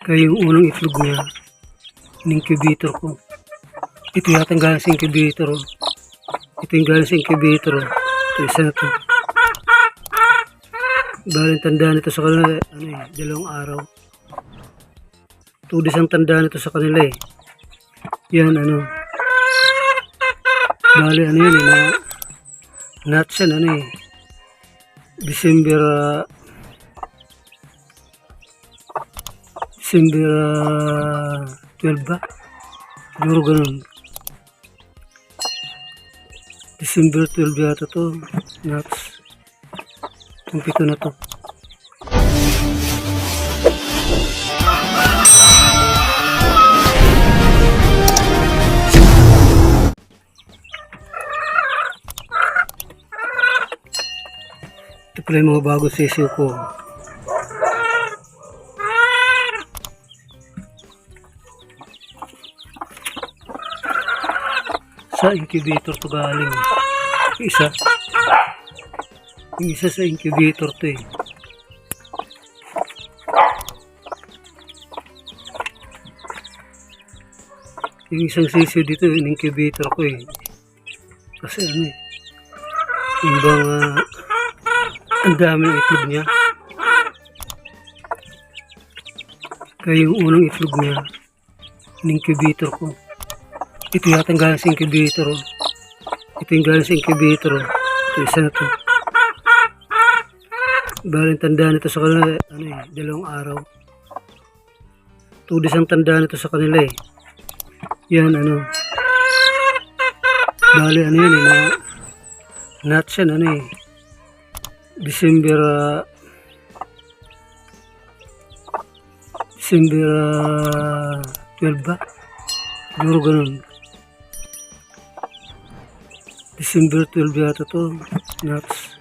Kaya yung unang itlog niya, in-incubator ko. Ito yata ang galing sa incubator. Oh. Ito yung galing sa incubator. Oh. Ito isa na to. Baling tandaan nito sa kanila, 2 araw. 2 days ang tandaan nito sa kanila eh. Yan bali yan nuts yan December 12 ba? Siguro ganun. December 12 yata to. Nuts. Itong 7 na to. Ito pala yung mga bagong sisiyo ko. Sa incubator to galing. Yung isa sa incubator to eh. Yung isang sisiyo dito, yung incubator ko eh. Kasi yung bang ang dami ng itlog niya. Kaya yung unang itlog niya, in-incubator ko. Ito yata ang galing sa incubator. Oh. Ito yung galing sa incubator. Oh. Ito isa na to. Baling tandaan nito sa kanila, 2 araw. 2 days ang tandaan nito sa kanila eh. Yan bali yan nuts yan December 12 ba? Siguro ganun. December 12 yata to. Nuts.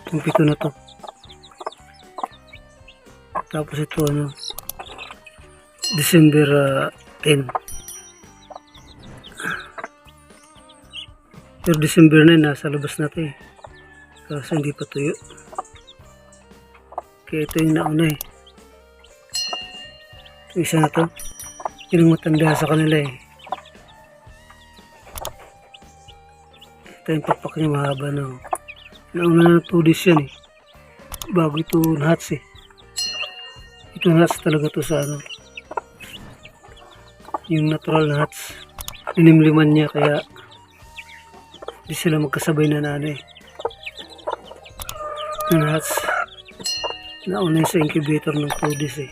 Itong 7 na to. Tapos ito December 10. Pero December 9 nasa labas na to eh. Kasi hindi pa tuyo. Kaya ito yung nauna eh. Ito isa na to. Yun ang matanda sa kanila eh. Ito yung pakpak niya mahaba na. Nauna na 2 days yan eh. Bago ito nuts eh. Ito nuts talaga to sa yung natural nuts. Inimliman niya kaya hindi sila magkasabay na nuts. Nauna sa incubator ng 2 days eh.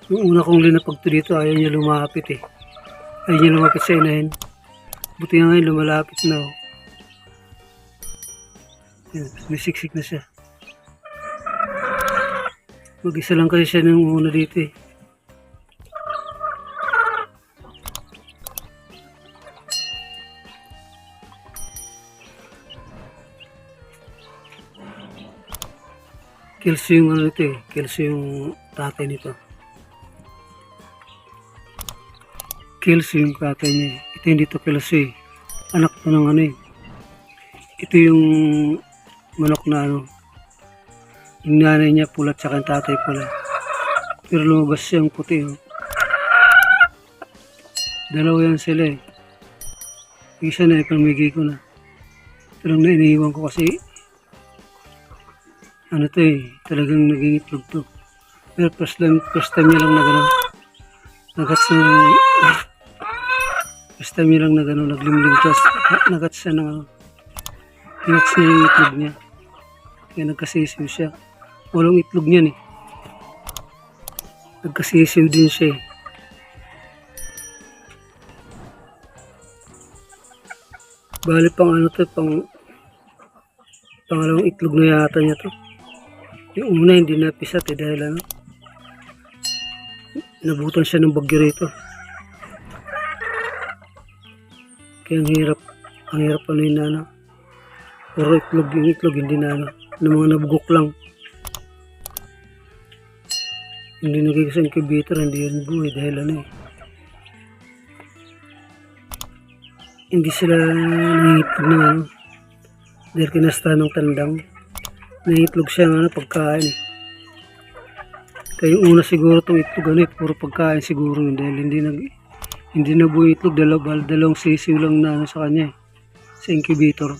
Yung una kong linapagto dito, ayaw niya lumapit eh. Ayaw niya lumapit sa inahin. Buti nga ngayon lumalapit na. Yan, may siksik na siya. Mag-isa lang kasi siya nung una dito eh. Kilso yung ito eh. Kilso yung tatay nito. Kilso yung tatay niya. Ito hindi to kilso eh. Anak to ng Ito yung manok na yung nanay niya pulat saka yung tatay pala. Pero lumabas siyang puti oh. Dalawa yan sila eh. Isa na ipamigay ko na. Ito lang na iniiwan ko kasi to eh. Talagang naging itlog to. Pero first time niya lang na gano'n. First time niya lang na gano'n. Naglimlim to. Nagats siya ng pinats niya yung itlog niya. Kaya nagkasisiw siya. Walang itlog niyan eh. Nagkasisiw din siya eh. Bali pang pangalawang itlog na yata niya to. Yung una hindi napisat eh dahil nabutan siya ng bagyo rito. Kaya ang hirap yun puro yung itlog hindi na ng mga nabugok lang. Hindi nagiging sa incubator, hindi yan buhay dahil hindi sila nangitlog ng dahil kinasta ng tandang. Naiitlog siya ng ano, pagkain eh. Kaya yung una siguro itong itlog ano eh, puro pagkain siguro yun dahil hindi na buo itlog, dalawang sisiw lang na ano sa kanya eh, sa incubator.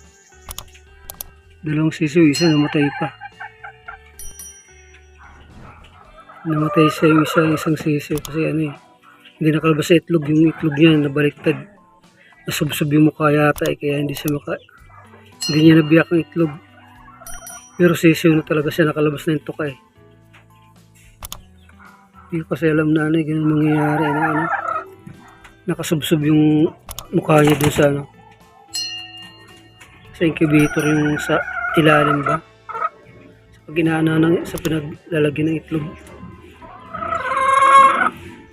Dalawang sisiw, isa namatay pa. Namatay siya yung isang sisiw kasi ano eh, hindi nakalabas sa itlog, yung itlog niya nabaliktad. Nasubsob yung mukha yata eh, kaya hindi niya nabiyak ang itlog. Pero sisiw na talaga siya, nakalabas na yung tuka eh. Hindi ko kasi alam na ano eh, ganun mangyayari na ano. Nakasubsob yung mukha niya dun sa ano, sa incubator, yung sa ilalim ba? Sa pinaglalagyan ng itlog.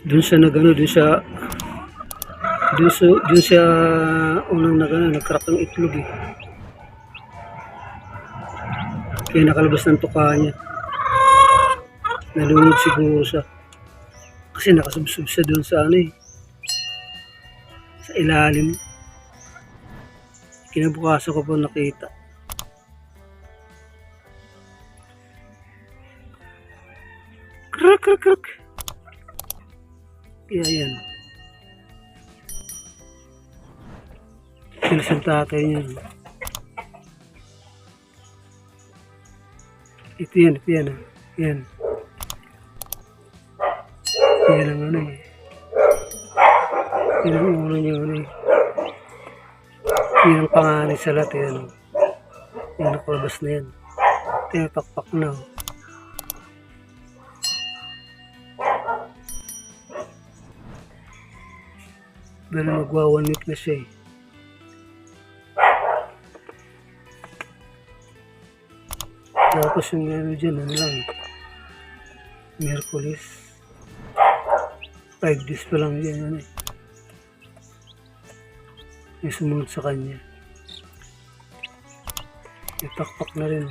Dun siya unang nagcrack ng itlog eh. Kaya nakalabas ng tuka niya. Nalunod siguro siya. Kasi nakasubsob siya dun sa ano eh, sa ilalim. Kinabukasan ko po nakita. Krak krak krak. Kaya yan. Kilos ang tatay niya. Ito yan. Yan. Yan ang ano eh. Yan ang ulo niya ano eh. Yan ang panganay sa lahat eh. Ano. Yan nakalabas na yan. Pakpak na. Dahil magwa 1 week na siya eh. Tapos yung ano dyan, ano lang, Merkulis. 5 days pa lang dyan, ano eh. May sumunod sa kanya. May pakpak na rin.